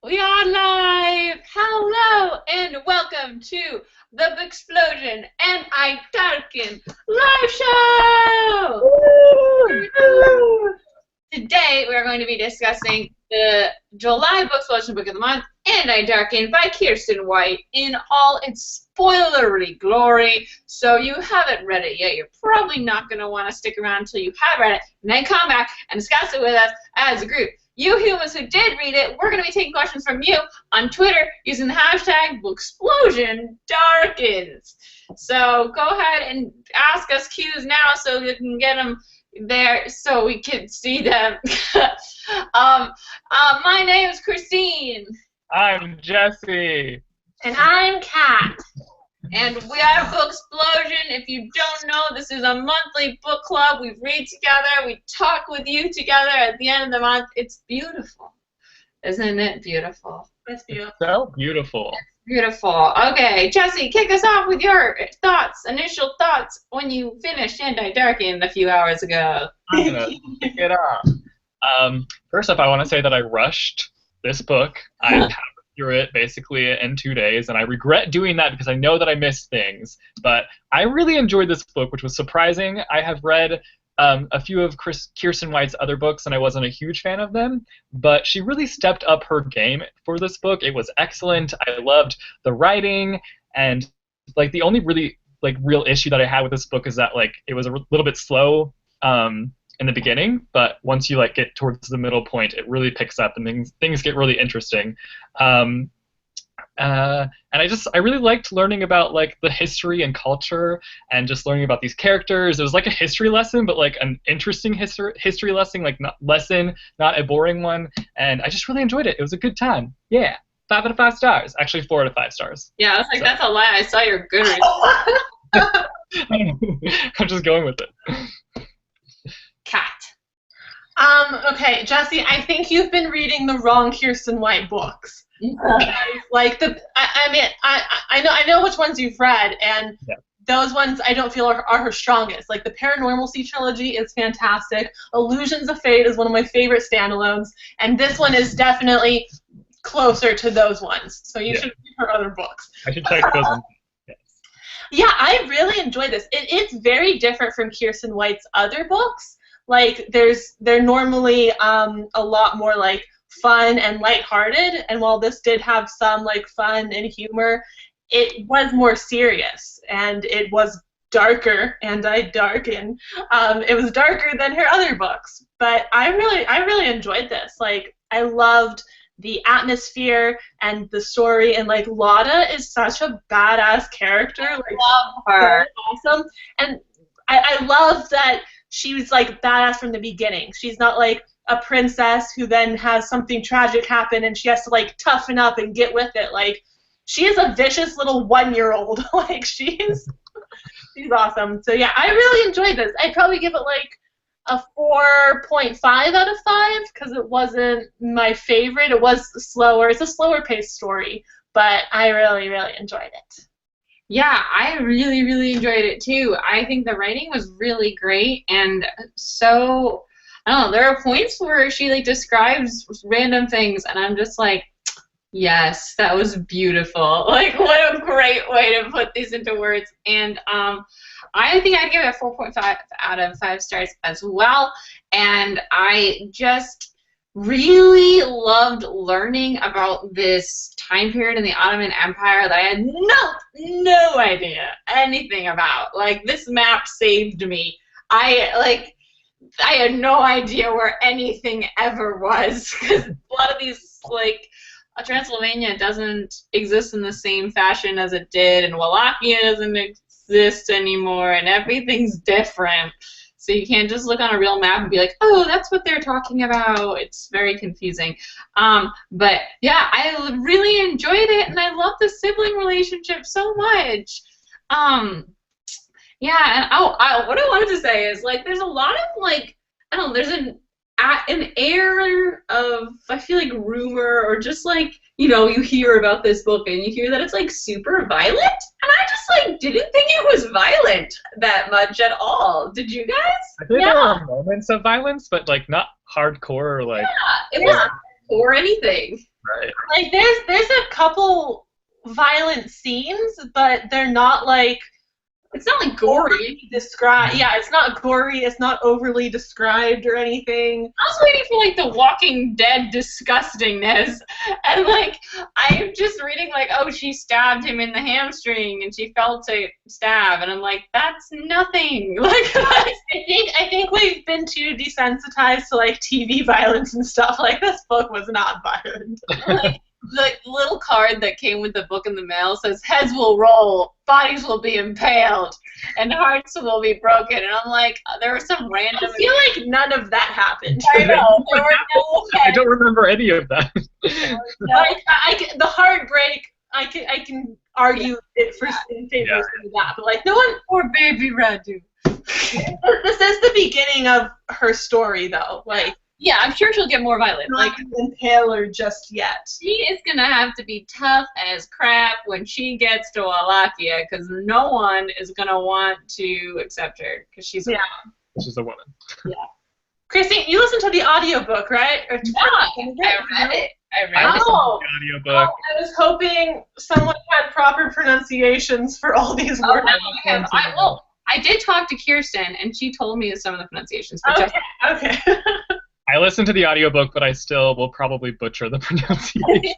We are live! Hello and welcome to the Booksplosion and I Darken live show! Today we are going to be discussing the July Booksplosion Book of the Month, And I Darken by Kirsten White in all its spoilery glory. So you haven't read it yet. You're probably not going to want to stick around until you have read it and then come back and discuss it with us as a group. You humans who did read it, we're going to be taking questions from you on Twitter using the hashtag BooksplosionDarkens. So go ahead and ask us cues now so we can get them there so we can see them. My name is Christine. I'm Jesse. And I'm Kat. And we are Booksplosion. If you don't know, this is a monthly book club. We read together. We talk with you together at the end of the month. It's beautiful. Isn't it beautiful? It's beautiful. So beautiful. It's beautiful. Okay, Jesse, kick us off with your thoughts, initial thoughts when you finished And I Darken a few hours ago. I'm going to kick it off. First off, I want to say that I rushed this book. I powered through it basically in 2 days, and I regret doing that because I know that I missed things. But I really enjoyed this book, which was surprising. I have read a few of Kirsten White's other books, and I wasn't a huge fan of them, but she really stepped up her game for this book. It was excellent. I loved the writing, and like the only really real issue that I had with this book is that it was a little bit slow in the beginning, but once you get towards the middle point, it really picks up and things get really interesting. And I really liked learning about the history and culture and just learning about these characters. It was like a history lesson, but an interesting history lesson, not a boring one. And I just really enjoyed it. It was a good time. Yeah, 5 out of 5 stars. Actually, 4 out of 5 stars. Yeah, I was like, that's a lie. I saw your Goodreads. I'm just going with it. Cat. Okay, Jesse, I think you've been reading the wrong Kirsten White books. I know which ones you've read, and yeah. Those ones I don't feel are her strongest. Like the Paranormalcy trilogy is fantastic. Illusions of Fate is one of my favorite standalones, and this one is definitely closer to those ones. So you should read her other books. I should check those ones. Yeah, I really enjoyed this. It's very different from Kirsten White's other books. They're normally a lot more fun and lighthearted, and while this did have some fun and humor, it was more serious, and it was darker. And I Darken. It was darker than her other books, but I really enjoyed this. I loved the atmosphere and the story, and Lotta is such a badass character. I love her. So awesome, and I love that she was badass from the beginning. She's not a princess who then has something tragic happen and she has to toughen up and get with it. She is a vicious little 1-year-old. She's awesome. So yeah, I really enjoyed this. I'd probably give it a 4.5 out of 5 because it wasn't my favorite. It was slower. It's a slower paced story, but I really enjoyed it. Yeah, I really enjoyed it too. I think the writing was really great, and so I don't know. There are points where she describes random things, and I'm just like, yes, that was beautiful. What a great way to put these into words. And I think I'd give it a 4.5 out of 5 stars as well. And I just really loved learning about this time period in the Ottoman Empire that I had no idea anything about. This map saved me. I had no idea where anything ever was, because a lot of these, Transylvania doesn't exist in the same fashion as it did, and Wallachia doesn't exist anymore, and everything's different. So you can't just look on a real map and be like, oh, that's what they're talking about. It's very confusing. But yeah, I really enjoyed it, and I love the sibling relationship so much. Yeah, and what I wanted to say is there's a lot of I don't know, there's an air of, I feel rumor, or just you hear about this book and you hear that it's super violent, and I just didn't think it was violent that much at all. Did you guys? I think there are moments of violence, but not hardcore or Yeah, it wasn't or anything. Right. Like there's a couple violent scenes, but they're not like It's not like gory. described. Yeah, it's not gory. It's not overly described or anything. I was waiting for like the Walking Dead disgustingness, and like I'm just reading like, oh, she stabbed him in the hamstring and she felt a stab, and I'm like, that's nothing. Like I think we've been too desensitized to like TV violence and stuff. Like this book was not violent. like, the little card that came with the book in the mail says heads will roll, bodies will be impaled, and hearts will be broken. And I'm like, there was some random. I feel like none of that happened. I know. There were no I don't remember any of that. Like the heartbreak, I can argue it for in favor of that, but like no one. Poor baby Radu. This is the beginning of her story, though. Like. Yeah, I'm sure she'll get more violent. Not Like, impale her just yet. she is gonna have to be tough as crap when she gets to Wallachia, because no one is gonna want to accept her, because she's a woman. She's a woman. Yeah. Christine, you listened to the audiobook, right? I read it. I listened Oh. to the audiobook. I was hoping someone had proper pronunciations for all these words. I did talk to Kirsten, and she told me some of the pronunciations. But Okay. I listened to the audiobook, but I still will probably butcher the pronunciation.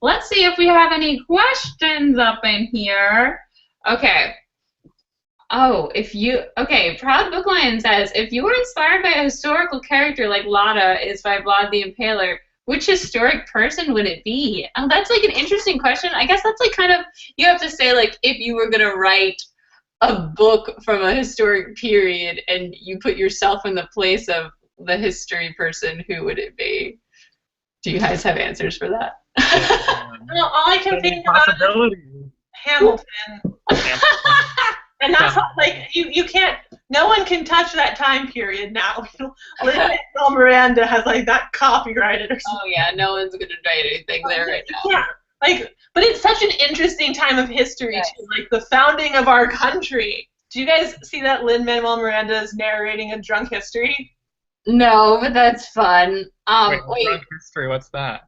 Let's see if we have any questions up in here. Okay. Oh, Proud Book Lion says, if you were inspired by a historical character like Lada is by Vlad the Impaler, which historic person would it be? Oh, that's like an interesting question. I guess that's like kind of, you have to say like if you were going to write a book from a historic period and you put yourself in the place of the history person, who would it be? Do you guys have answers for that? No, all I can think about is Hamilton. And that's like you can't. No one can touch that time period now. Lin-Manuel Miranda has like that copyrighted or something. Oh yeah, no one's gonna write anything there right now. Yeah, like, but it's such an interesting time of history too, like the founding of our country. Do you guys see that Lin-Manuel Miranda is narrating a drunk history? No, but that's fun. Wait. Drunk history, what's that?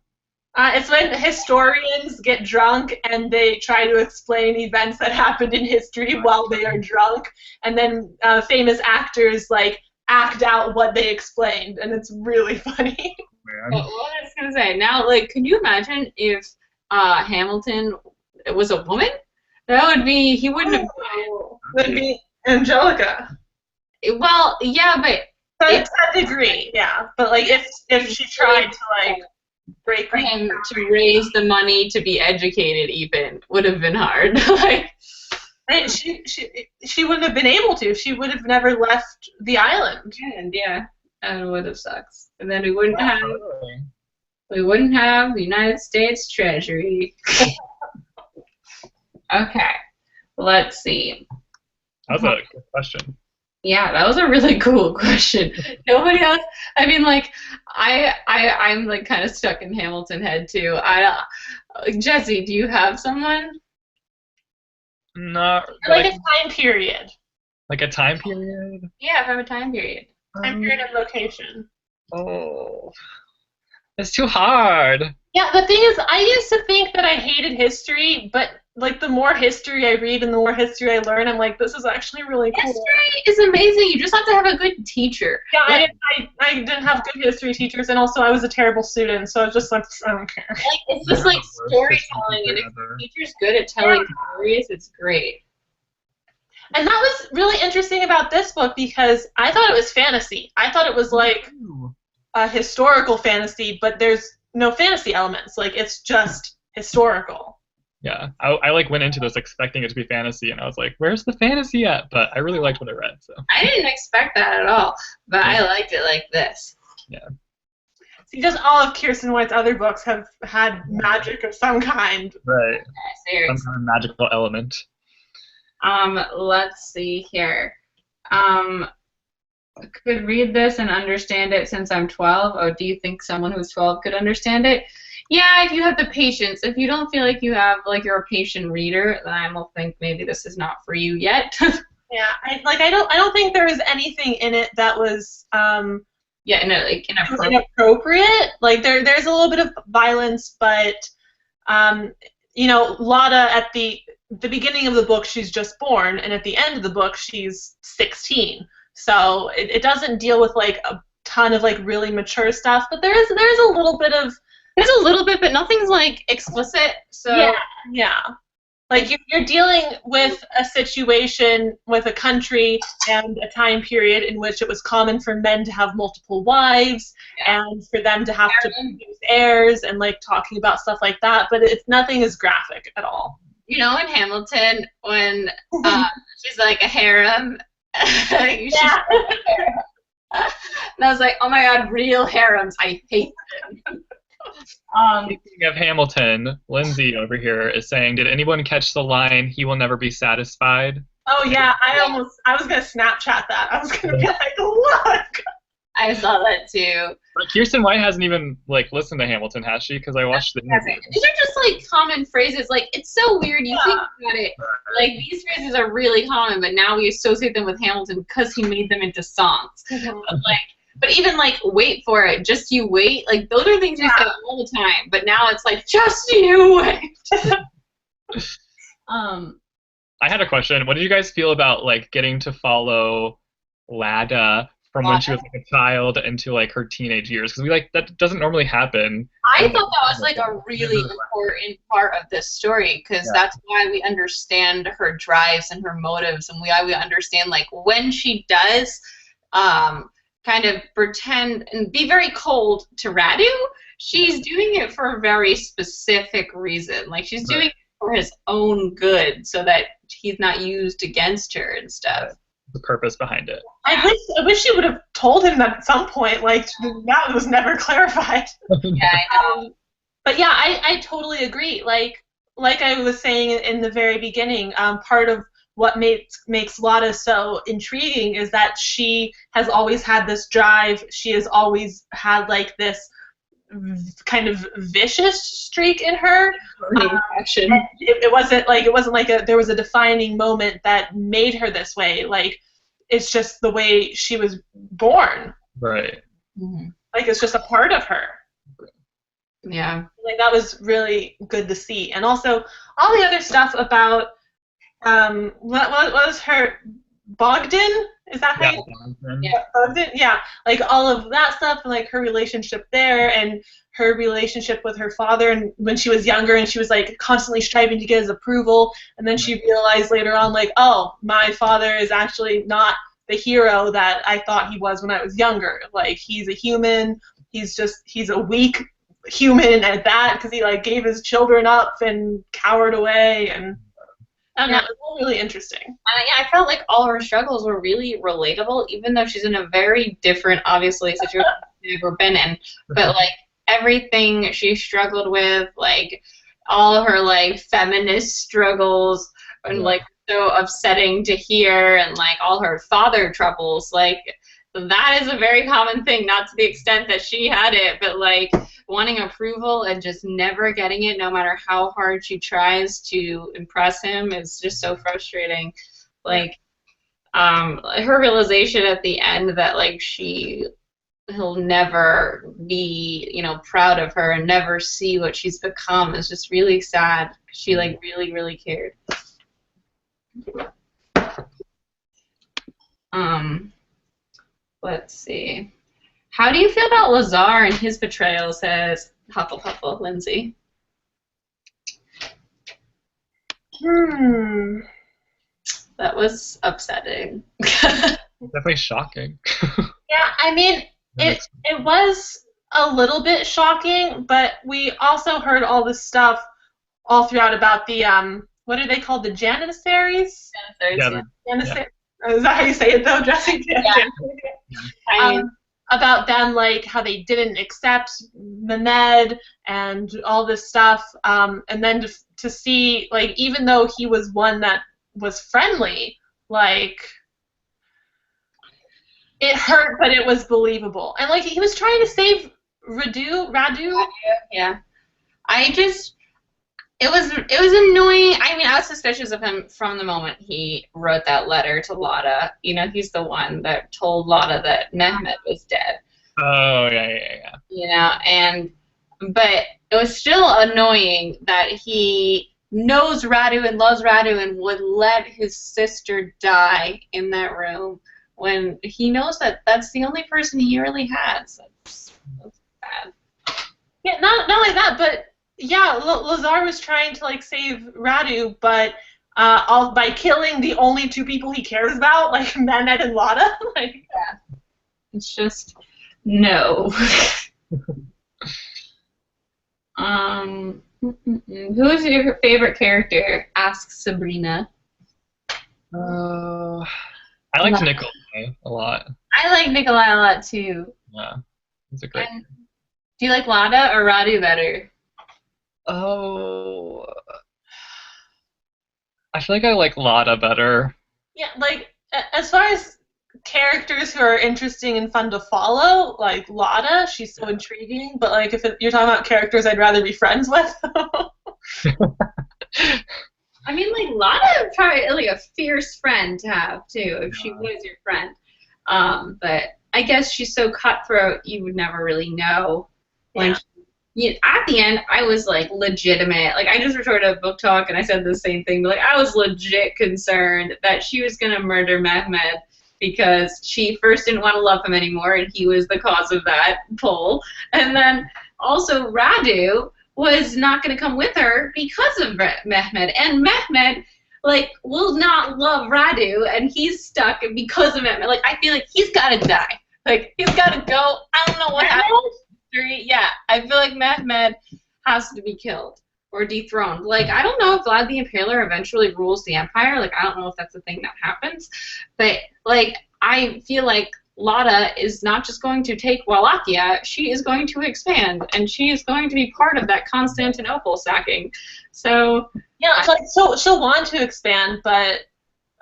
It's when historians get drunk and they try to explain events that happened in history while they are drunk, and then famous actors like act out what they explained, and it's really funny. What I was gonna say now, like, can you imagine if Hamilton was a woman? That would be he wouldn't have. Would be Angelica. Well, yeah, but To a degree, yeah. But like if she tried to like break for him to raise the money to be educated, even would have been hard. Like, and she wouldn't have been able to. She would have never left the island. and yeah, and it would have sucked. And then we wouldn't have the United States Treasury. Okay, let's see. That was a good question. Yeah, that was a really cool question. Nobody else. I mean, like, I'm like kind of stuck in Hamilton head too. Jesse, do you have someone? Not Like a time period. Like a time period? Yeah, from a time period. Time period and location. Oh, it's too hard. Yeah, the thing is, I used to think that I hated history, but like the more history I read and the more history I learn, I'm like, this is actually really cool. History is amazing. You just have to have a good teacher. Yeah, I didn't have good history teachers, and also I was a terrible student, so I was just like, I don't care. Like, it's just like storytelling, and if the teacher's good at telling stories, it's great. And that was really interesting about this book because I thought it was fantasy. I thought it was like a historical fantasy, but there's no fantasy elements. Like, it's just historical. Yeah, I like went into this expecting it to be fantasy, and I was like, where's the fantasy at? But I really liked what I read. So I didn't expect that at all, but I liked it like this. Yeah. See, just all of Kirsten White's other books have had magic of some kind. Right. Yeah, some kind of magical element. Let's see here. Could read this and understand it since I'm 12. Oh, do you think someone who's 12 could understand it? Yeah, if you have the patience. If you don't feel like you have, like, you're a patient reader, then I will think maybe this is not for you yet. Yeah, I don't think there was anything in it that was Yeah, like inappropriate. Like there's a little bit of violence, but Lotta at the beginning of the book she's just born, and at the end of the book she's 16. So it doesn't deal with like a ton of like really mature stuff, but there's a little bit of but nothing's like explicit. So yeah. Like you're dealing with a situation with a country and a time period in which it was common for men to have multiple wives and for them to have to produce heirs and like talking about stuff like that, but nothing is graphic at all. In Hamilton when she's like a harem, and I was like, oh my god, real harems, I hate them. Speaking of Hamilton, Lindsay over here is saying, did anyone catch the line, "He will never be satisfied"? Oh yeah, I was gonna Snapchat that. I was gonna be like, look. I saw that too. But Kirsten White hasn't even like listened to Hamilton, has she? Because I watched the interview. These are just like common phrases. Like it's so weird. You think about it. Like these phrases are really common, but now we associate them with Hamilton because he made them into songs. But even like "wait for it," "just you wait," like those are things we say all the time. But now it's like "just you wait." I had a question. What did you guys feel about like getting to follow Lada from when she was like a child into like her teenage years? Because that doesn't normally happen. I thought that was like a really important part of this story, because that's why we understand her drives and her motives, and why we understand like when she does kind of pretend and be very cold to Radu, she's doing it for a very specific reason. Like she's doing it for his own good, so that he's not used against her and stuff. The purpose behind it. I wish she would have told him that at some point. Like that was never clarified. Yeah, I know. But yeah, I totally agree. Like I was saying in the very beginning, part of what makes Lotta so intriguing is that she has always had this drive. She has always had like this kind of vicious streak in her. It wasn't like there was a defining moment that made her this way. Like it's just the way she was born. Right. Mm-hmm. Like it's just a part of her. Yeah. Like that was really good to see, and also all the other stuff about what was her Bogdan? Is that how Bogdan? Yeah, like all of that stuff, and like her relationship there, and her relationship with her father, and when she was younger, and she was like constantly striving to get his approval, and then she realized later on, like, oh, my father is actually not the hero that I thought he was when I was younger. Like he's a human. He's a weak human at that, because he like gave his children up and cowered away, and it was all really interesting. I felt like all her struggles were really relatable, even though she's in a very different, obviously, situation she's ever been in. But like everything she struggled with, like all her like feminist struggles, and like so upsetting to hear, and like all her father troubles, like that is a very common thing, not to the extent that she had it, but like wanting approval and just never getting it, no matter how hard she tries to impress him, is just so frustrating. Like her realization at the end that like he'll never be, proud of her and never see what she's become is just really sad. She like really, really cared. Let's see. How do you feel about Lazar and his betrayal, says Hufflepuffle, Lindsay? That was upsetting. Definitely shocking. Yeah, I mean, it was a little bit shocking, but we also heard all this stuff all throughout about the, what are they called, the Janissaries? Janissaries. Is that how you say it, though? Dressing about them, like, how they didn't accept Mehmed and all this stuff, and then to see, like, even though he was one that was friendly, like, it hurt, but it was believable. And, like, he was trying to save Radu? Yeah. It was annoying. I mean, I was suspicious of him from the moment he wrote that letter to Lotta. He's the one that told Lotta that Mehmet was dead. Oh, yeah. But it was still annoying that he knows Radu and loves Radu and would let his sister die in that room when he knows that that's the only person he really has. That's bad. Yeah, not only that, but yeah, Lazar was trying to like save Radu, but all by killing the only two people he cares about, like Mehmet and Lada. Like, yeah, it's just no. Who is your favorite character? Asks Sabrina. I liked Nikolai a lot. I like Nikolai a lot too. Yeah, he's a great. Do you like Lada or Radu better? Oh, I feel like I like Lada better. Yeah, like as far as characters who are interesting and fun to follow, like Lada, she's so intriguing. But like if you're talking about characters I'd rather be friends with. I mean, like Lada would probably like a fierce friend to have too if she was your friend. But I guess she's so cutthroat, you would never really know when. At the end, I was like legitimate. Like I just retorted a book talk and I said the same thing. But like I was legit concerned that she was gonna murder Mehmed because she first didn't want to love him anymore and he was the cause of that pull. And then also Radu was not gonna come with her because of Mehmed. And Mehmed like will not love Radu and he's stuck because of Mehmed. Like I feel like he's gotta die. Like he's gotta go. I don't know what happened. Yeah, I feel like Mehmed has to be killed or dethroned. Like, I don't know if Vlad the Impaler eventually rules the Empire. Like, I don't know if that's a thing that happens. But, like, I feel like Lada is not just going to take Wallachia, she is going to expand, and she is going to be part of that Constantinople sacking. So... Yeah, so she'll want to expand, but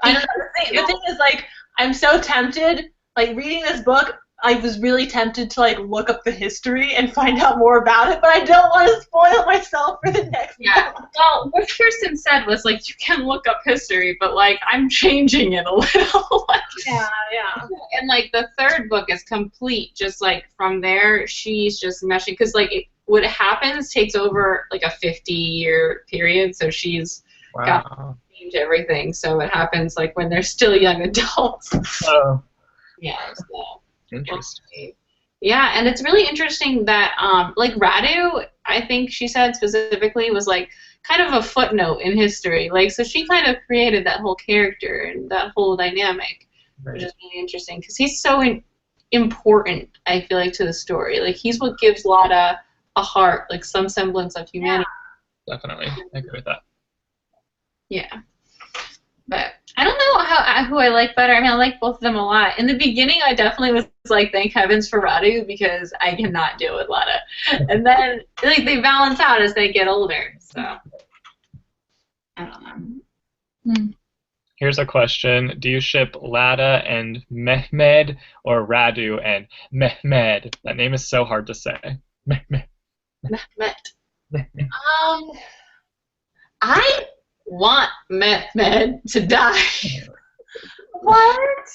I don't know. The thing is, like, I'm so tempted, like, reading this book, I was really tempted to like look up the history and find out more about it, but I don't want to spoil myself for the next one. Well, what Kirsten said was like you can look up history, but like I'm changing it a little. Yeah. And like the third book is complete. Just like from there, she's just meshing because like what happens takes over like a 50-year period, so she's got to change everything. So it happens like when they're still young adults. Oh. Yeah. So. Interesting. Yeah, and it's really interesting that, like, Radu, I think she said specifically, was, like, kind of a footnote in history. Like, so she kind of created that whole character and that whole dynamic, which is really interesting, because he's so important, I feel like, to the story. Like, he's what gives Lada a heart, like, some semblance of humanity. Yeah, definitely. I agree with that. Yeah. But I don't know who I like better. I mean, I like both of them a lot. In the beginning, I definitely was like, thank heavens for Radu because I cannot deal with Lada. And then like they balance out as they get older. So I don't know. Here's a question: do you ship Lada and Mehmed or Radu and Mehmed? That name is so hard to say. Mehmed. I want Mehmed to die. What?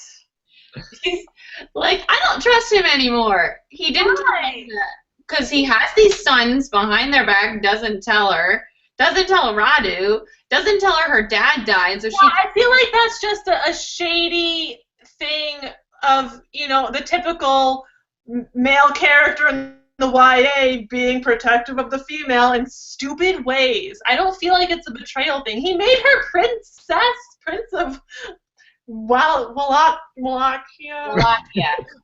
He's like, I don't trust him anymore. He didn't tell me that. Because he has these sons behind their back, doesn't tell her, doesn't tell Radu, doesn't tell her dad died, so I feel like that's just a shady thing of, you know, the typical male character in the YA being protective of the female in stupid ways. I don't feel like it's a betrayal thing. He made her prince of Wallachia.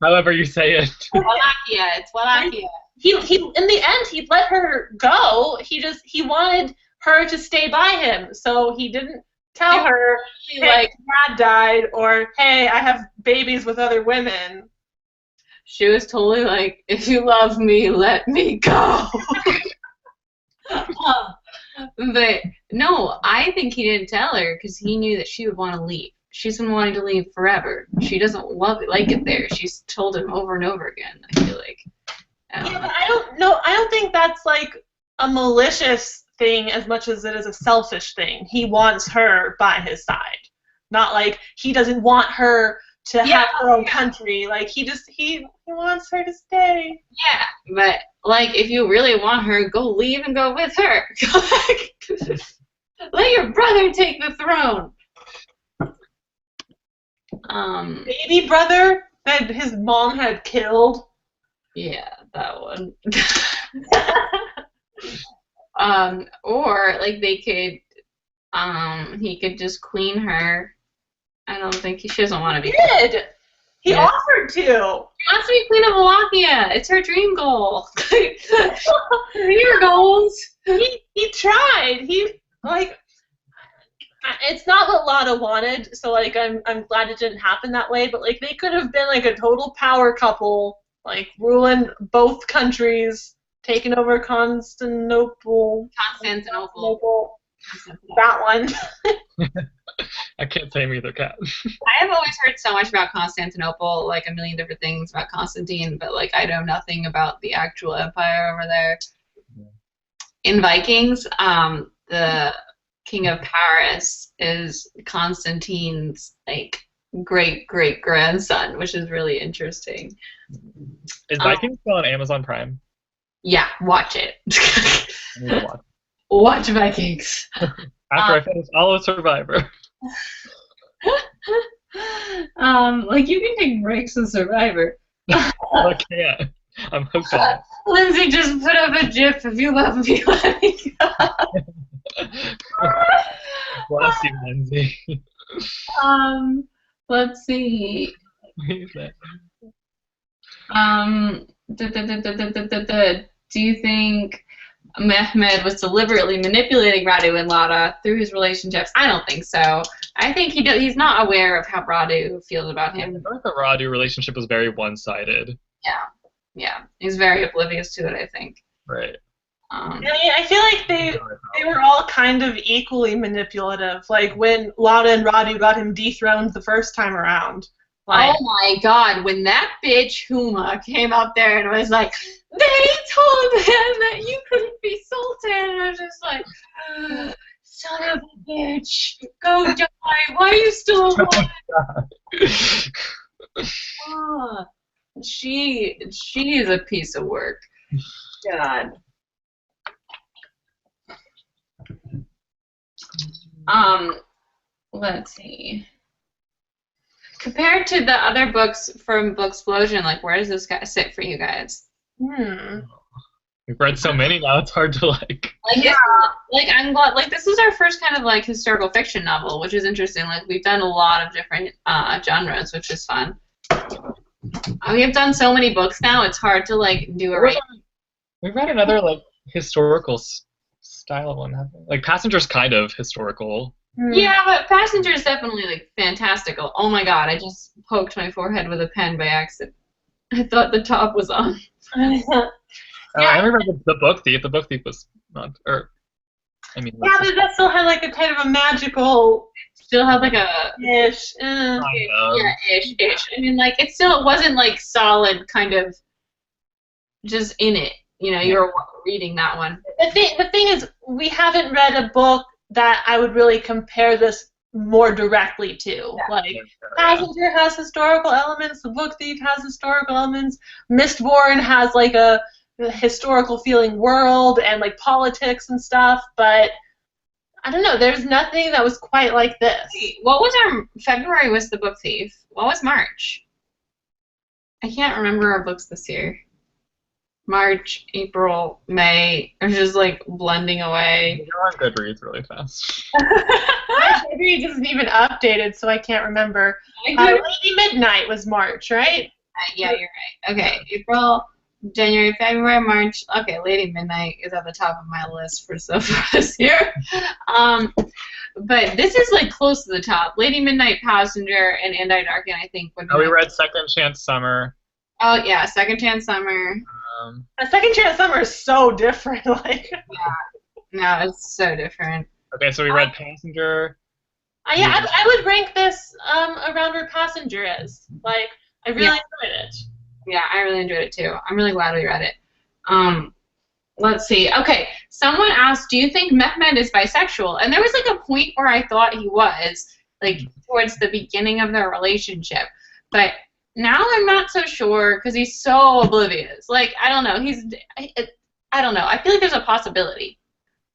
However you say it. Wallachia. It's Wallachia. He in the end he let her go. He wanted her to stay by him, so he didn't tell her, hey, like, dad died, or hey, I have babies with other women. She was totally like, if you love me, let me go. But no, I think he didn't tell her because he knew that she would want to leave. She's been wanting to leave forever. She doesn't like it there. She's told him over and over again, I feel like. Yeah, but I don't know. I don't think that's like a malicious thing as much as it is a selfish thing. He wants her by his side. Not like he doesn't want her to have her own country. Like he wants her to stay. Yeah, but like if you really want her, go leave and go with her. Let your brother take the throne. Baby brother that his mom had killed. Yeah, that one. Or like they could, he could just queen her. I don't think she doesn't want to be. He did. He offered to. She wants to be queen of Wallachia. It's her dream goal. Your goals. He tried. He like. It's not what Lotta wanted, so like I'm glad it didn't happen that way. But like they could have been like a total power couple, like ruling both countries, taking over Constantinople. That one. I can't say either, Kat. I have always heard so much about Constantinople, like a million different things about Constantine, but like I know nothing about the actual empire over there. In Vikings, the King of Paris is Constantine's like great grandson, which is really interesting. Is Vikings still on Amazon Prime? Yeah, watch it. I need to watch. Watch Vikings. After I finish all of Survivor. Like you can take breaks in Survivor. I can't. I'm hooked on it. Lindsay just put up a GIF. If you love me, let me go. Bless you, Lindsay. Let's see. Do you think Mehmed was deliberately manipulating Radu and Lotta through his relationships? I don't think so. I think he's not aware of how Radu feels about him. I thought the Radu relationship was very one-sided. Yeah. He's very oblivious to it, I think. Right. I mean, I feel like they were all kind of equally manipulative. Like when Lotta and Radu got him dethroned the first time around. Like, oh my God! When that bitch Huma came up there and was like, "They told him that you couldn't be Sultan," and I was just like, "Son of a bitch, go die! Why are you still alive?" Oh, she is a piece of work. God. Let's see. Compared to the other books from Booksplosion, like where does this guy sit for you guys? We've read so many now; it's hard to like. I'm glad. Like this is our first kind of like historical fiction novel, which is interesting. Like we've done a lot of different genres, which is fun. We have done so many books now; it's hard to like do a right. We've read another like historical style one, haven't we? Like Passenger's kind of historical. Yeah, but Passenger is definitely like fantastical. Oh my God, I just poked my forehead with a pen by accident. I thought the top was on. I remember the Book Thief. The Book Thief was not, or I mean. Yeah, but that still had like a kind of a magical. Still had like a ish. Yeah, ish. I mean, like it wasn't like solid, kind of just in it. You know, you were reading that one. The thing is, we haven't read a book that I would really compare this more directly to. Yeah. Like, Passenger has historical elements, The Book Thief has historical elements, Mistborn has like a historical feeling world and like politics and stuff, but I don't know, there's nothing that was quite like this. What was our February was The Book Thief. What was March? I can't remember our books this year. March, April, May. It was just like blending away. You're on Goodreads really fast. My Goodreads isn't even updated, so I can't remember. Lady Midnight was March, right? Yeah, you're right. Okay, April, January, February, March. Okay, Lady Midnight is at the top of my list for so far this year. But this is like close to the top. Lady Midnight, Passenger, and Darken, I think. We read Second Chance Summer. Oh yeah, Second Chance Summer. A Second Chance Summer is so different. Like. Yeah. No, it's so different. Okay, so we read Passenger. Yeah, I would rank this around where Passenger is. Like, I really enjoyed it. Yeah, I really enjoyed it too. I'm really glad we read it. Let's see. Okay, someone asked, do you think Mehmed is bisexual? And there was like a point where I thought he was, like towards the beginning of their relationship. But now I'm not so sure because he's so oblivious. Like, I don't know. I don't know. I feel like there's a possibility,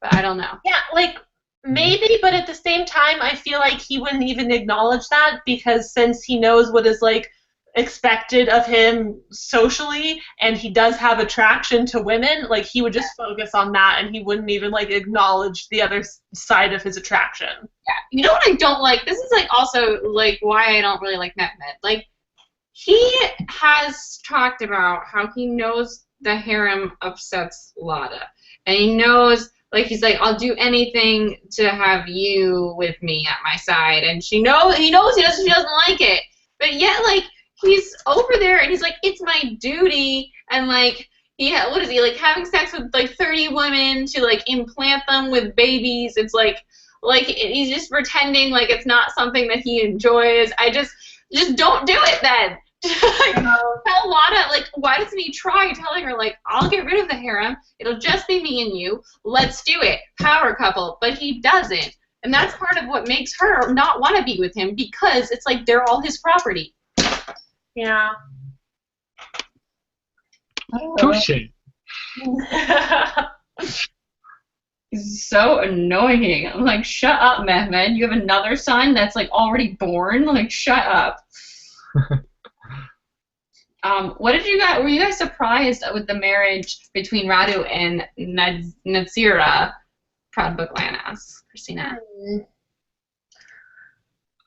but I don't know. Yeah, like, maybe, but at the same time, I feel like he wouldn't even acknowledge that because since he knows what is, like, expected of him socially, and he does have attraction to women, like, he would just focus on that, and he wouldn't even, like, acknowledge the other side of his attraction. Yeah. You know what I don't like? This is, like, also, like, why I don't really like Mehmed. Like, he has talked about how he knows the harem upsets Lada, and he knows, like, he's like, I'll do anything to have you with me at my side, and he knows she doesn't like it, but yet, like, he's over there, and he's like, it's my duty, and, like, what is he, like, having sex with, like, 30 women to, like, implant them with babies. It's like he's just pretending like it's not something that he enjoys. I just don't do it then. Tell Lada, like, why doesn't he try telling her, like, I'll get rid of the harem, it'll just be me and you, let's do it, power couple, but he doesn't. And that's part of what makes her not want to be with him, because it's like they're all his property. Yeah. Touche. He's so annoying. I'm like, shut up, Mehmed. You have another son that's, like, already born? Like, shut up. What did you guys? Were you guys surprised with the marriage between Radu and Nazira? Proud Bookland asks Christina.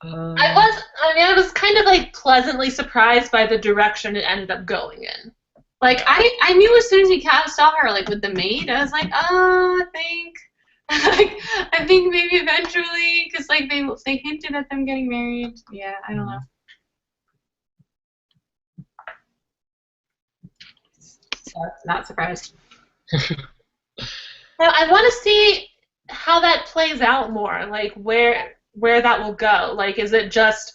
I was kind of, like, pleasantly surprised by the direction it ended up going in. Like, I knew as soon as he saw her, like, with the maid, I was like, oh, I think maybe eventually, because, like, they hinted at them getting married. Yeah, I don't know. So, not surprised. Now, I want to see how that plays out more, like, where that will go. Like, is it just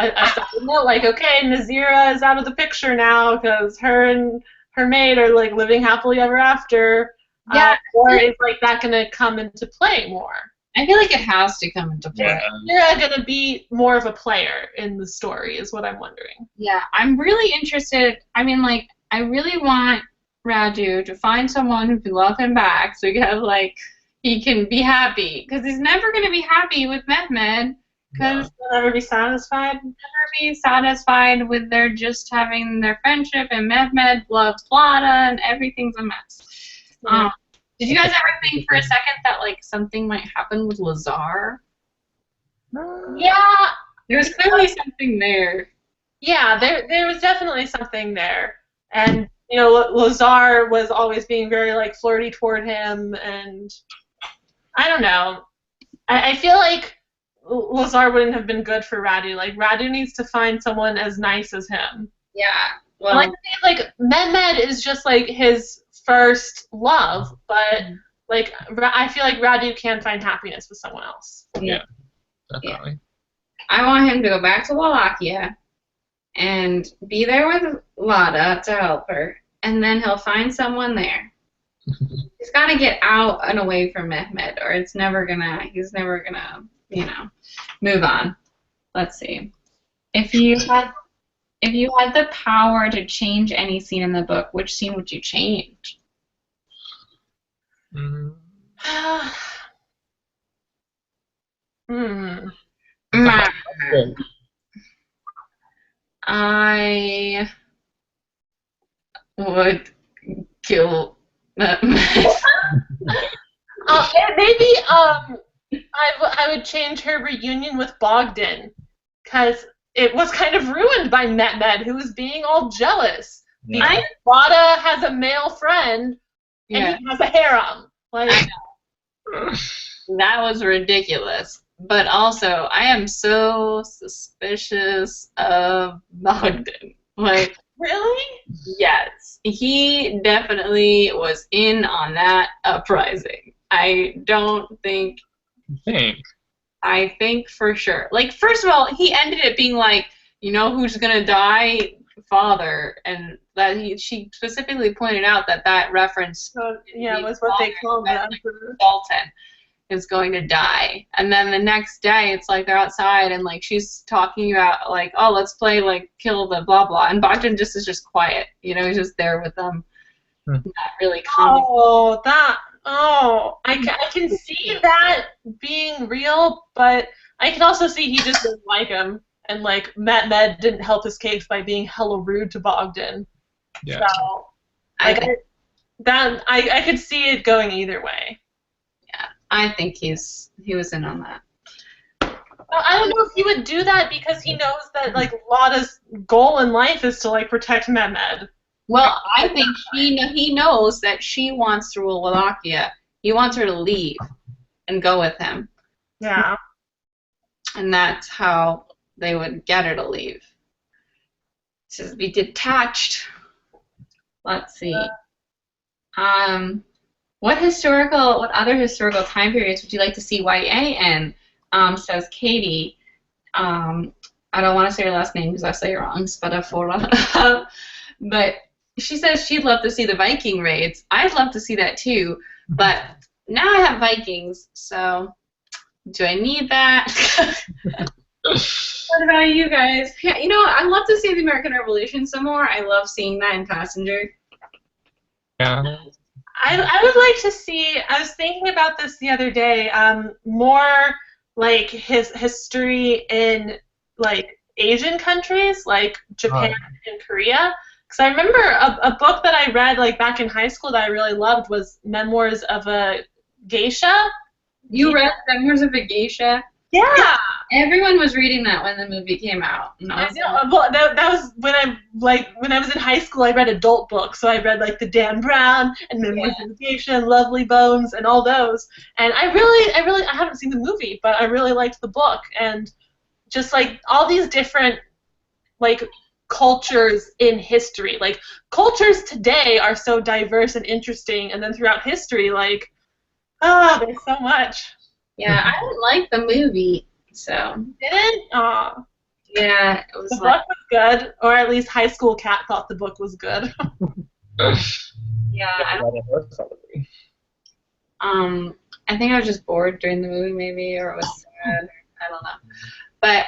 a side note, like, okay, Nazira is out of the picture now because her and her maid are, like, living happily ever after? Yeah. Or is, like, that going to come into play more? I feel like it has to come into play. Yeah. Nazira going to be more of a player in the story is what I'm wondering. Yeah, I'm really interested. I mean, like, I really want Radu to find someone who can love him back so he can be happy. Because he's never going to be happy with Mehmed. Because he'll never be satisfied. Never be satisfied with their just having their friendship, and Mehmed loves Lada, and everything's a mess. Yeah. Did you guys ever think for a second that, like, something might happen with Lazar? Yeah. There was clearly something there. Yeah, there was definitely something there. And, you know, Lazar was always being very, like, flirty toward him, and I don't know. I feel like Lazar wouldn't have been good for Radu. Like, Radu needs to find someone as nice as him. Yeah. Well, like Mehmed is just, like, his first love, but, like, I feel like Radu can find happiness with someone else. Yeah, definitely. Yeah. I want him to go back to Wallachia and be there with Lada to help her, and then he'll find someone there. He's got to get out and away from Mehmed, or he's never gonna, you know, move on. Let's see. If you had the power to change any scene in the book, which scene would you change? I would kill Mehmed. Maybe I would change her reunion with Bogdan, because it was kind of ruined by Mehmed, who was being all jealous. Yeah. Lada has a male friend, and he has a harem. Like, that was ridiculous. But also, I am so suspicious of Bogdan. Like, really? Yes, he definitely was in on that uprising. I think for sure. Like, first of all, he ended it being like, you know who's gonna die? Father, and that she specifically pointed out that reference was what they called him. Sultan. is going to die. And then the next day, it's like they're outside and like she's talking about like, oh, let's play like kill the blah blah. And Bogdan just is just quiet, you know, he's just there with them, not really commenting. I can see that being real, but I can also see he just didn't like him, and like MacLeod didn't help his case by being hella rude to Bogdan. Yeah. So, like, I could see it going either way. Yeah, I think he was in on that. Well, I don't know if he would do that because he knows that like Lotta's goal in life is to like protect MacLeod. Well, I think he knows that she wants to rule Wallachia. He wants her to leave and go with him. Yeah. And that's how they would get her to leave. It says be detached. Let's see. What other historical time periods would you like to see YA in? Says Katie. I don't want to say her last name because I say it wrong. Spadafora. But she says she'd love to see the Viking raids. I'd love to see that too. But now I have Vikings, so do I need that? What about you guys? Yeah, you know, I'd love to see the American Revolution some more. I love seeing that in Passenger. Yeah. I would like to see, I was thinking about this the other day, more like his history in like Asian countries, like Japan and Korea. Because I remember a book that I read like back in high school that I really loved was Memoirs of a Geisha. You read Memoirs of a Geisha? Yeah. Everyone was reading that when the movie came out. I know. Well, that was when I was in high school. I read adult books, so I read like the Dan Brown and Memoirs of a Geisha and Lovely Bones and all those. And I haven't seen the movie, but I really liked the book, and just like all these different like cultures in history. Like cultures today are so diverse and interesting, and then throughout history, like there's so much. Yeah, I didn't like the movie, so. Didn't? Aw. Yeah, it was the book was good, or at least high school Kat thought the book was good. Yeah, I think I was just bored during the movie, maybe, or it was sad. I don't know. But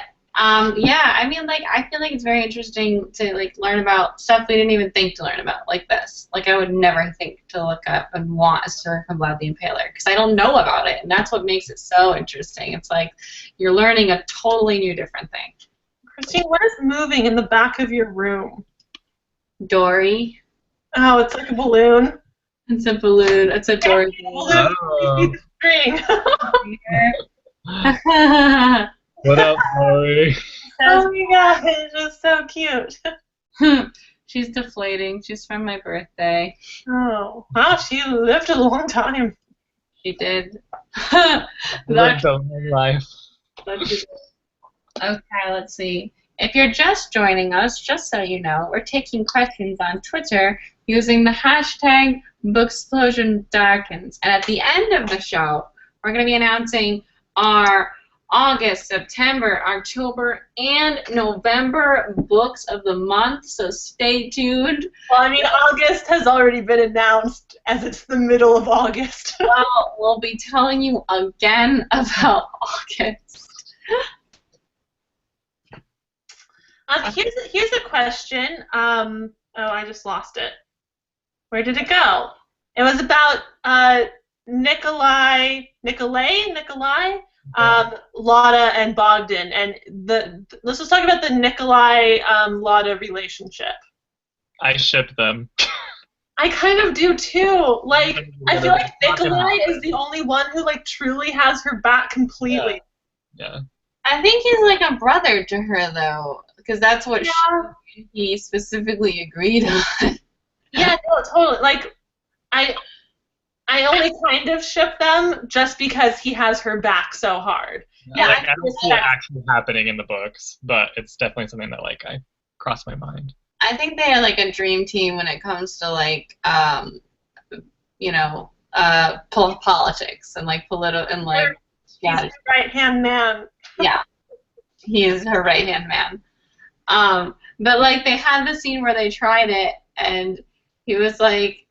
yeah, I mean, like, I feel like it's very interesting to like learn about stuff we didn't even think to learn about, like this. Like, I would never think to look up and want a story from Vlad the Impaler because I don't know about it, and that's what makes it so interesting. It's like you're learning a totally new, different thing. Christine, what is moving in the back of your room? Dory. Oh, it's like a balloon. It's a balloon. It's a Dory balloon. Oh. String. What up, Dory? Oh my god, it's just so cute. She's deflating. She's from my birthday. Oh, wow, she lived a long time. She did. Lived a long life. Okay, let's see. If you're just joining us, just so you know, we're taking questions on Twitter using the hashtag Booksplosion Darkens. And at the end of the show, we're going to be announcing our August, September, October, and November books of the month, so stay tuned. Well, I mean, August has already been announced as it's the middle of August. Well, we'll be telling you again about August. Here's a question. Oh, I just lost it. Where did it go? It was about Nikolai, Lotta, and Bogdan, and let's just talk about the Nikolai Lotta relationship. I ship them. I kind of do too. Like, I feel like Nikolai is the only one who like truly has her back completely. Yeah. I think he's like a brother to her though, because that's what he specifically agreed on. Yeah, no, totally. Like, I only kind of ship them just because he has her back so hard. Yeah, like, I don't see it actually happening in the books, but it's definitely something that like I crossed my mind. I think they are like a dream team when it comes to like politics and like and like he's the right-hand man. Yeah, he is her right-hand man. But like they had the scene where they tried it, and he was like,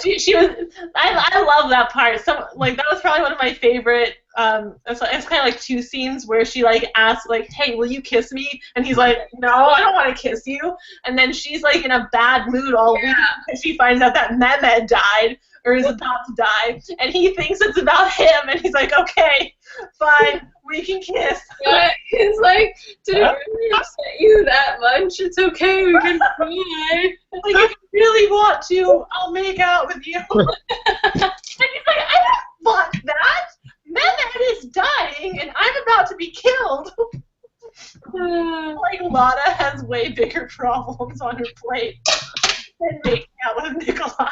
Yeah, she was. I love that part. So like that was probably one of my favorite. It's kind of like two scenes where she like asks like, "Hey, will you kiss me?" And he's like, "No, I don't want to kiss you." And then she's like in a bad mood all week because she finds out that Mehmed died or is about to die, and he thinks it's about him, and he's like, "Okay, fine, we can kiss." Yeah, he's like, "Did it really upset you that much? It's okay, we can cry." Like, if you really want to, I'll make out with you. And he's like, "I don't want that. Mehmed is dying, and I'm about to be killed." Like, Lana has way bigger problems on her plate than making out with Nikolai.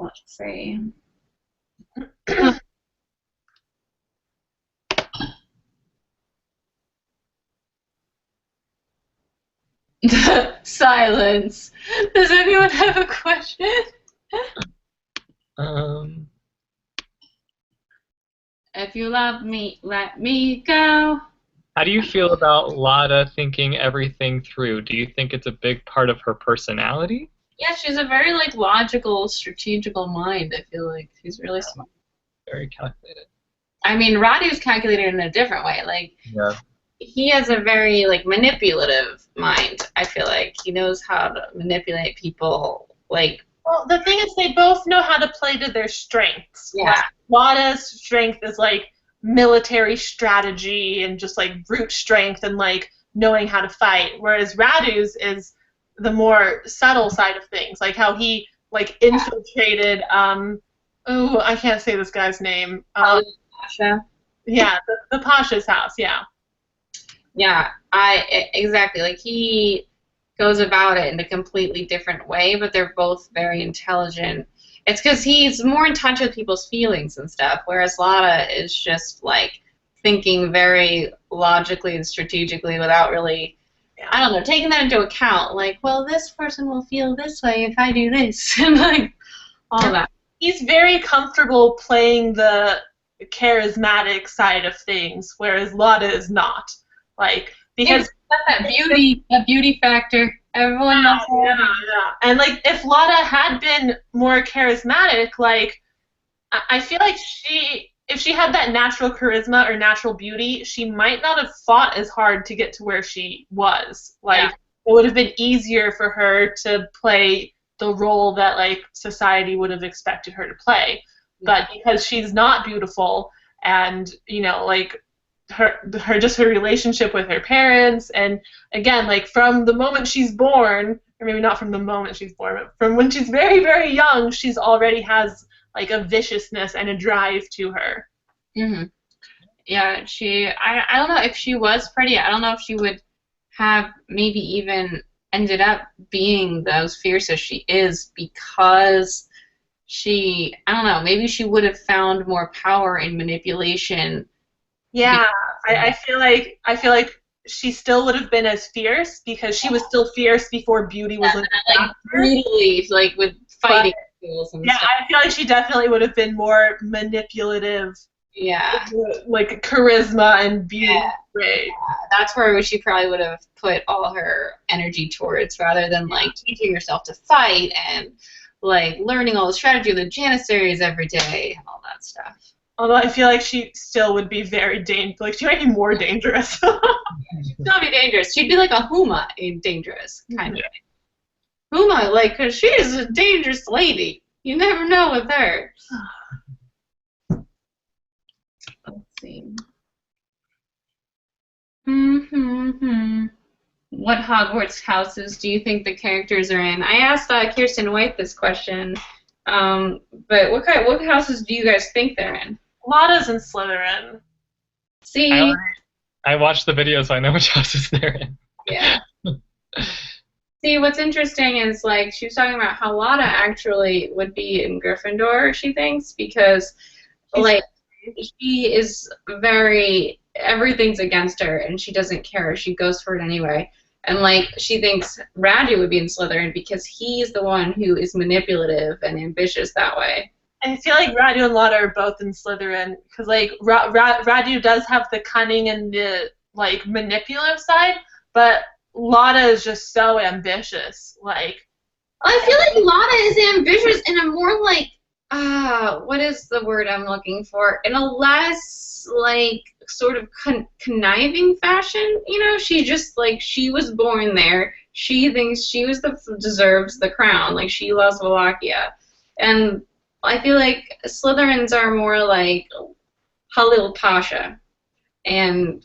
Let's see. Silence. Does anyone have a question? If you love me, let me go. How do you feel about Lada thinking everything through? Do you think it's a big part of her personality? Yeah, she's a very like logical, strategical mind. I feel like she's really smart. Very calculated. I mean, Radu's calculated in a different way. Like, yeah. He has a very like manipulative mind. I feel like he knows how to manipulate people. Like, well, the thing is, they both know how to play to their strengths. Yeah. Like, Lada's strength is like military strategy and just like brute strength and like knowing how to fight, whereas Radu's is the more subtle side of things, like how he like infiltrated. Oh, I can't say this guy's name. Pasha. Yeah, the Pasha's house. Yeah. Yeah, exactly. Like he goes about it in a completely different way, but they're both very intelligent. It's because he's more in touch with people's feelings and stuff, whereas Lada is just like thinking very logically and strategically without really, I don't know, taking that into account. Like, well, this person will feel this way if I do this, and like all that. He's very comfortable playing the charismatic side of things, whereas Lada is not. Like, because that beauty factor. Everyone knows that. Yeah. And like, if Lada had been more charismatic, like, I feel like if she had that natural charisma or natural beauty, she might not have fought as hard to get to where she was. Like, it would have been easier for her to play the role that like society would have expected her to play. But because she's not beautiful, and you know, like her relationship with her parents, and again, like from the moment she's born, or maybe not from the moment she's born, but from when she's very, very young, she's already has like a viciousness and a drive to her. Mm-hmm. Yeah, I don't know if she was pretty. I don't know if she would have maybe even ended up being as fierce as she is, because I don't know, maybe she would have found more power in manipulation. Yeah, I feel like she still would have been as fierce because she was still fierce before beauty was like brutally, like with fighting skills and stuff. I feel like she definitely would have been more manipulative. Yeah. Like charisma and beauty. Yeah. That's where she probably would have put all her energy towards, rather than like teaching herself to fight and like learning all the strategy of the Janissaries every day and all that stuff. Although I feel like she still would be very dangerous. Like, she might be more dangerous. She'd not be dangerous. She'd be like a Huma in dangerous, kind of. Huma, like, because she is a dangerous lady. You never know with her. Let's see. What Hogwarts houses do you think the characters are in? I asked Kirsten White this question, but what houses do you guys think they're in? Lada's in Slytherin. See? I watched the video, so I know which houses they're in. Yeah. See, what's interesting is, like, she was talking about how Lada actually would be in Gryffindor, she thinks, because, like, she is everything's against her, and she doesn't care. She goes for it anyway. And, like, she thinks Radu would be in Slytherin because he's the one who is manipulative and ambitious that way. I feel like Radu and Lada are both in Slytherin because, like, Radu does have the cunning and the, like, manipulative side, but Lotta is just so ambitious. Like, I feel like Lotta is ambitious in a more like, what is the word I'm looking for? In a less, like, sort of conniving fashion, you know? She just, like, she was born there. She thinks she deserves the crown. Like, she loves Wallachia. And I feel like Slytherins are more like Halil Pasha. And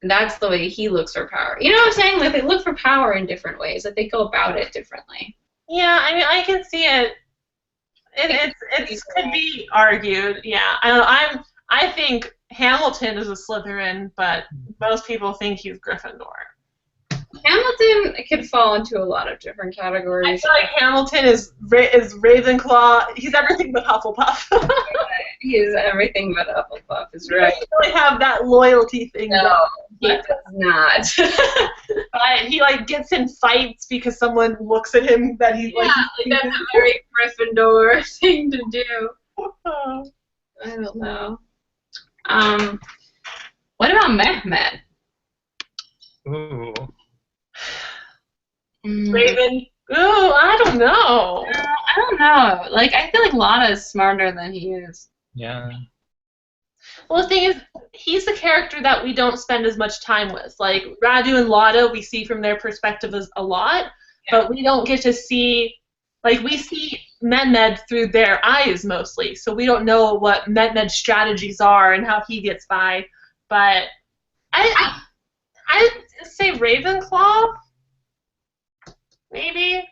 that's the way he looks for power. You know what I'm saying? Like, they look for power in different ways. Like, they go about it differently. Yeah, I mean, I can see it. It could be argued. Yeah, I think Hamilton is a Slytherin, but most people think he's Gryffindor. Hamilton could fall into a lot of different categories. I feel like Hamilton is Ravenclaw. He's everything but Hufflepuff. He is everything but Hufflepuff, is right. He doesn't really have that loyalty thing. No, he does not. But he, like, gets in fights because someone looks at him that he's like... Yeah, that's a very Gryffindor thing to do. I don't know. What about Mehmet? Ooh. Raven. Ooh, I don't know. I don't know. Like, I feel like Lotta is smarter than he is. Yeah. Well, the thing is, he's the character that we don't spend as much time with. Like, Radu and Lotta, we see from their perspective a lot, but we don't get to see, like, we see Mehmet through their eyes mostly, so we don't know what Mehmet's strategies are and how he gets by. But I'd say Ravenclaw, maybe.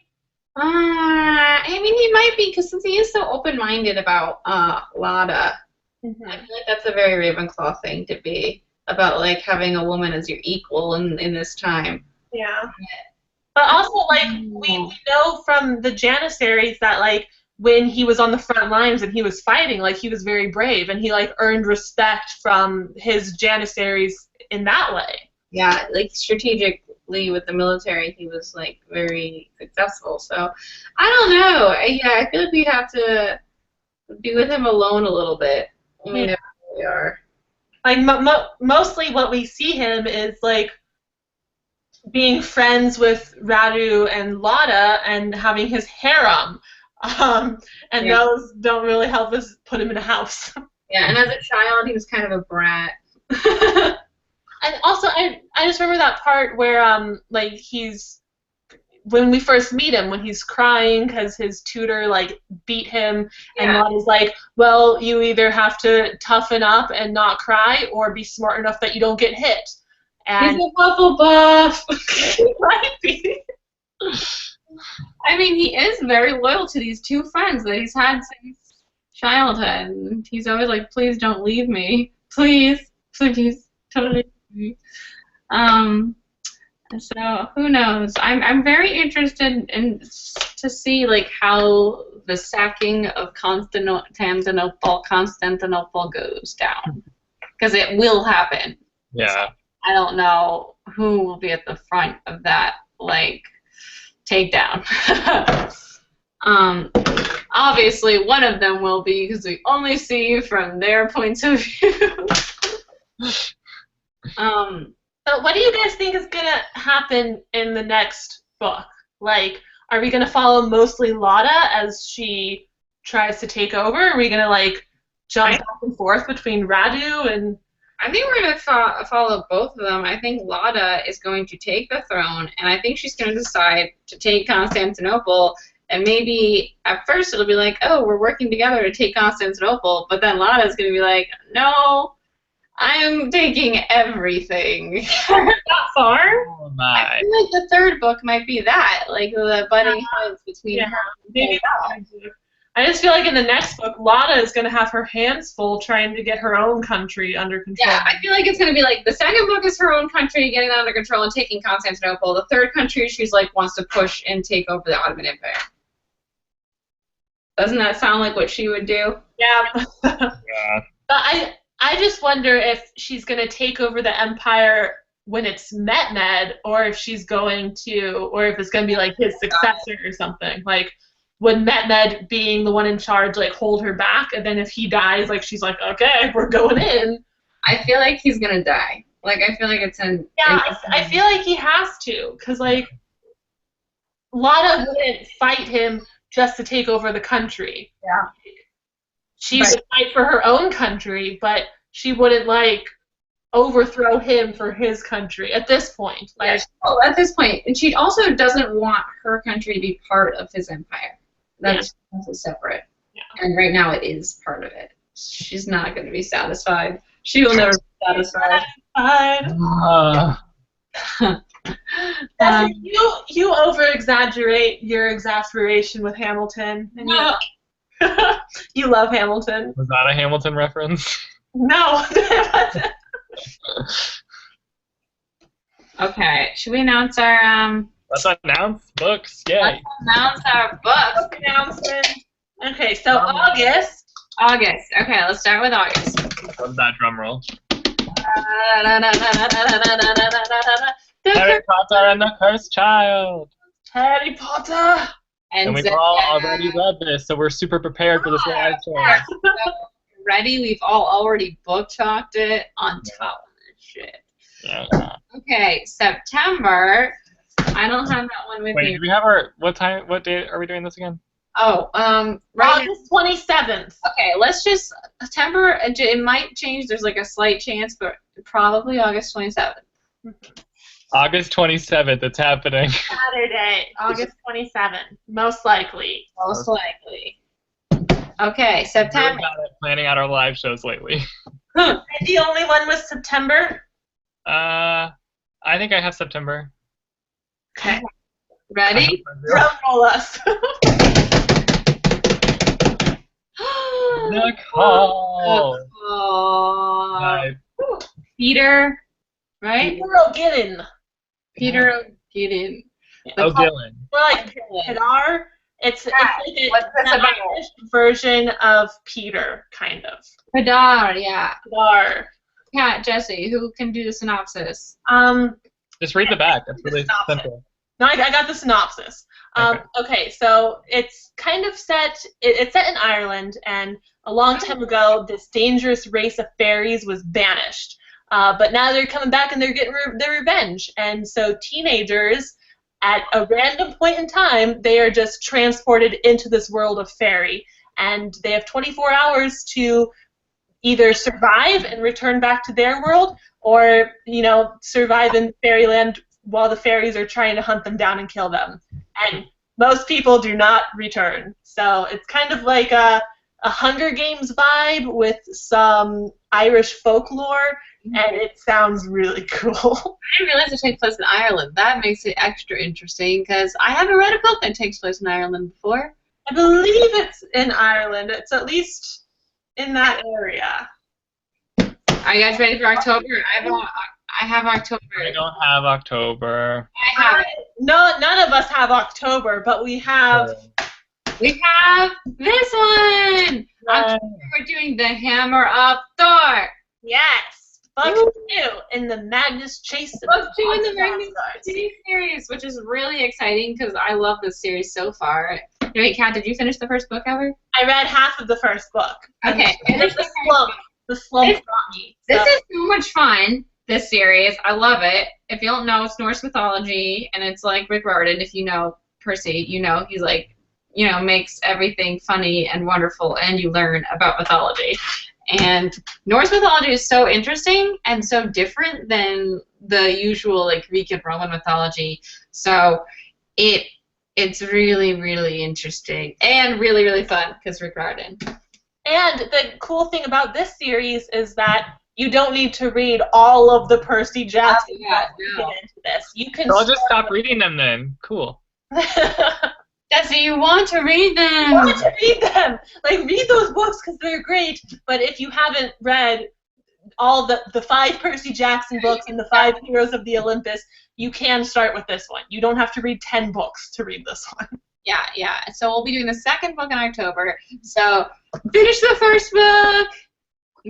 I mean, he might be, because since he is so open-minded about Lotta, I feel like that's a very Ravenclaw thing to be, about, like, having a woman as your equal in this time. Yeah. But also, like, we know from the Janissaries that, like, when he was on the front lines and he was fighting, like, he was very brave, and he, like, earned respect from his Janissaries in that way. Yeah, like, strategically with the military, he was, like, very successful. So, I don't know. I feel like we'd have to be with him alone a little bit. We never really are. Like, mostly what we see him is, like, being friends with Radu and Lotta and having his harem. Those don't really help us put him in a house. Yeah, and as a child, he was kind of a brat. And also, I just remember that part where, like, when we first meet him, when he's crying because his tutor, like, beat him, and Lotta's like, well, you either have to toughen up and not cry, or be smart enough that you don't get hit. And he's a Hufflepuff. He might be. I mean, he is very loyal to these two friends that he's had since childhood. He's always like, please don't leave me. Please, please, don't leave me. So who knows? I'm very interested to see, like, how the sacking of Constantinople goes down, because it will happen. Yeah. I don't know who will be at the front of that, like, takedown. Obviously, one of them will be, because we only see from their points of view. So what do you guys think is going to happen in the next book? Like, are we going to follow mostly Lotta as she tries to take over? Are we going to, like, jump back and forth between Radu and... I think we're going to follow both of them. I think Lotta is going to take the throne, and I think she's going to decide to take Constantinople, and maybe at first it'll be like, oh, we're working together to take Constantinople, but then Lotta's going to be like, no, I'm taking everything. That far? Oh my. I feel like the third book might be that, like the budding heads between her and maybe I just feel like in the next book, Lotta is going to have her hands full trying to get her own country under control. Yeah, I feel like it's going to be like the second book is her own country, getting that under control and taking Constantinople. The third country, she's like wants to push and take over the Ottoman Empire. Doesn't that sound like what she would do? Yeah. Yeah. But I just wonder if she's going to take over the empire when it's Mehmed, or if she's going to, or if it's going to be like his successor or something. Like, would Mehmed, being the one in charge, like, hold her back, and then if he dies, like, she's like, okay, we're going in. I feel like he's gonna die. Like, I feel like it's an... Yeah, I feel like he has to, because, like, Lana wouldn't fight him just to take over the country. Yeah. She would fight for her own country, but she wouldn't, like, overthrow him for his country at this point. Like, yes. Oh, at this point. And she also doesn't want her country to be part of his empire. That's separate. Yeah. And right now it is part of it. She's not going to be satisfied. She will never be satisfied. You over-exaggerate your exasperation with Hamilton. And you love Hamilton. Was that a Hamilton reference? No. Okay, should we announce our Let's announce books. Yay. Let's announce our books. Book announcement. Okay, so August. August. Okay, let's start with August. Love that drum roll. Harry Potter and the Cursed Child. Harry Potter. And we've all already read this, so we're super prepared for this live show. Ready? We've all already book talked it on top of this shit. Yeah. Okay, September. I don't have that one with me. Wait, do we have our what date are we doing this again? Oh, August 27th. Okay, let's just September. It might change. There's like a slight chance, but probably August 27th. August 27th. It's happening. Saturday, August 27th. Most likely. Most likely. Okay, September. We're planning out our live shows lately. The only one was September. I think I have September. Okay. Ready? Drum roll us. Nicole. Peter, right? Peter O'Gillen. Peter O'Gillen. O'Gillen. Or like Pilar. It's like a version of Peter, kind of. Pilar, yeah. Pilar. Yeah, Jesse, who can do the synopsis? Just read the back. That's really simple. No, I got the synopsis. Okay, so it's kind of set. It's set in Ireland, and a long time ago, this dangerous race of fairies was banished. But now they're coming back, and they're getting their revenge. And so teenagers, at a random point in time, they are just transported into this world of fairy, and they have 24 hours to either survive and return back to their world, or survive in fairyland while the fairies are trying to hunt them down and kill them. And most people do not return. So it's kind of like a Hunger Games vibe with some Irish folklore, and it sounds really cool. I didn't realize it takes place in Ireland. That makes it extra interesting, because I haven't read a book that takes place in Ireland before. I believe it's in Ireland. It's at least in that area. Are you guys ready for October? I have October. I don't have October. I have it. No, none of us have October, but we have... We have this one! October, we're doing The Hammer of Thor! Yes! Book 2 in the Magnus Chase. Book 2 in the Magnus Chase series, which is really exciting because I love this series so far. Wait, Kat, did you finish the first book ever? I read half of the first book. Okay. The slump got me. This is so much fun, this series. I love it. If you don't know, it's Norse mythology, and it's like Rick Riordan. If you know Percy, he's like, makes everything funny and wonderful, and you learn about mythology. And Norse mythology is so interesting and so different than the usual like Greek and Roman mythology. So it's really, really interesting and really, really fun because Rick Riordan. And the cool thing about this series is that you don't need to read all of the Percy Jackson books to get into this. You can. I'll just stop reading them then. Cool. Jesse, you want to read them. You want to read them. Like, read those books because they're great. But if you haven't read all the 5 Percy Jackson books and the 5 Heroes of the Olympus, you can start with this one. You don't have to read 10 books to read this one. Yeah. So we'll be doing the second book in October. So finish the first book.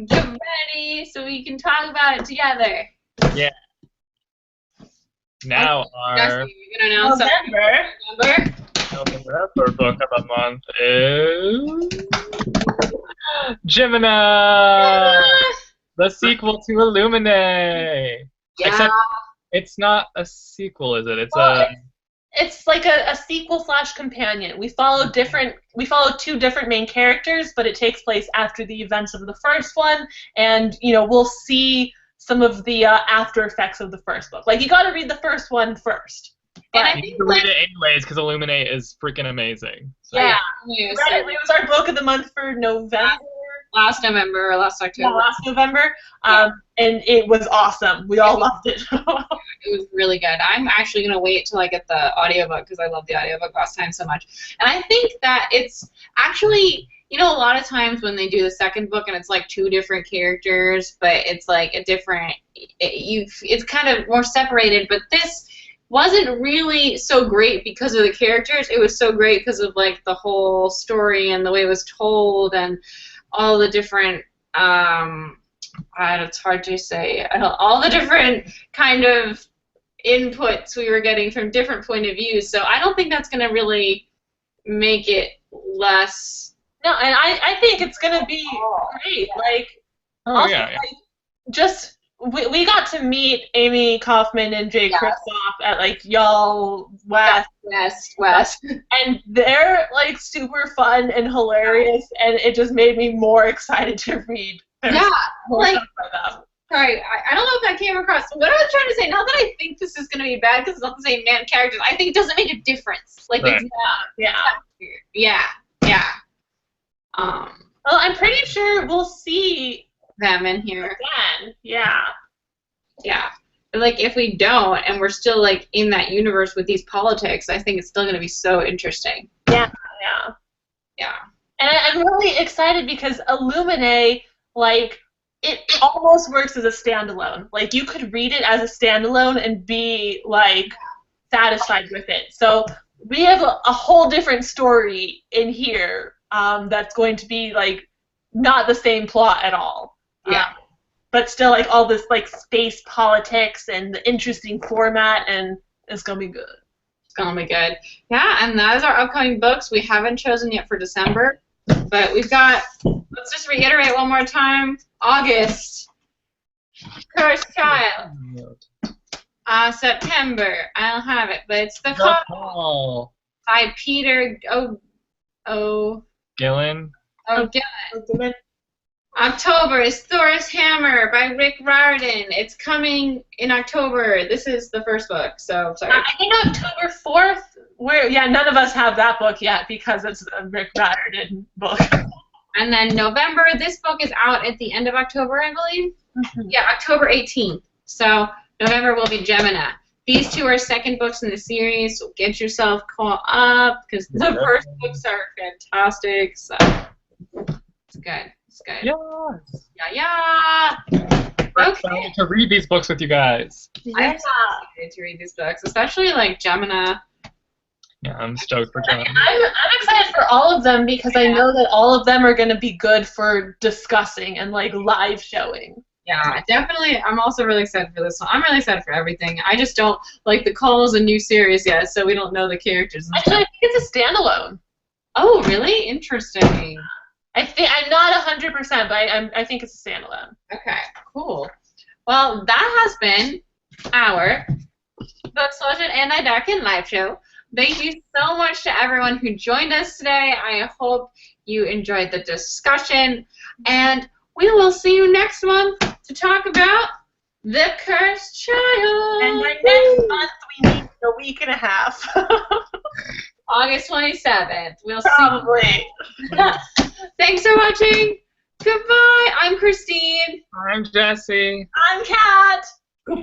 Get ready so we can talk about it together. Yeah. Now Jesse, you're gonna announce November. November book of the month is Gemini. the sequel to Illuminae. Yeah. Except it's not a sequel, is it? It's like a sequel / companion. We follow two different main characters, but it takes place after the events of the first one, and we'll see some of the after effects of the first book. Like, you got to read the first one first. And I you think need to read it anyways because Illuminae is freaking amazing. So. Yeah. It was our book of the month for November. Last November or last October. Yeah, last November. And it was awesome. We all loved it. It was really good. I'm actually going to wait till I get the audiobook because I loved the audiobook last time so much. And I think that it's actually, a lot of times when they do the second book and it's like two different characters, but it's like a different, it's kind of more separated, but this wasn't really so great because of the characters. It was so great because of like the whole story and the way it was told and all the different, it's hard to say, all the different kind of inputs we were getting from different point of views. So I don't think that's going to really make it less. No, and I think it's going to be great. Like, just we got to meet Amy Kaufman and Jay Kristoff at like Y'all West, and they're like super fun and hilarious, and it just made me more excited to read. Like, sorry, I don't know if that came across. What I was trying to say, not that I think this is going to be bad because it's not the same man characters, I think it doesn't make a difference. Like, right. Well, I'm pretty sure we'll see them in here again. Yeah. But, like, if we don't, and we're still like in that universe with these politics, I think it's still going to be so interesting. Yeah. And I'm really excited because Illuminae, like, it almost works as a standalone. Like, you could read it as a standalone and be like satisfied with it. So we have a whole different story in here that's going to be like not the same plot at all. But still, like, all this like space politics and the interesting format, and it's gonna be good. It's gonna be good. Yeah, and that is our upcoming books. We haven't chosen yet for December, but we've got. Let's just reiterate one more time. August, Cursed Child. September, I don't have it, but it's The Call by Peter Gillen. Gillen. October is Thor's Hammer by Rick Riordan. It's coming in October. This is the first book, so sorry. I think October 4th. None of us have that book yet because it's a Rick Riordan book. And then November, this book is out at the end of October, I believe. Mm-hmm. Yeah, October 18th. So November will be Gemini. These two are second books in the series, so get yourself caught up because the first books are fantastic. So it's good. It's good. Yes. Yeah. Okay. To read these books with you guys. I'm so excited to read these books, especially like Gemini. Yeah, I'm stoked for Gemini. I'm excited for all of them because I know that all of them are going to be good for discussing and like live showing. Yeah, definitely. I'm also really excited for this one. I'm really excited for everything. I just don't like The Call is a new series yet, so we don't know the characters. Actually, I think it's a standalone. Oh, really? Interesting. I'm not 100%, but I think it's a standalone. Okay, cool. Well, that has been our Booksplosion and Darken live show. Thank you so much to everyone who joined us today. I hope you enjoyed the discussion, and we will see you next month to talk about The Cursed Child. And by next month, we need a week and a half. August 27th. We'll Probably. see. Thanks for watching. Goodbye. I'm Christine. I'm Jesse. I'm Kat. Goodbye.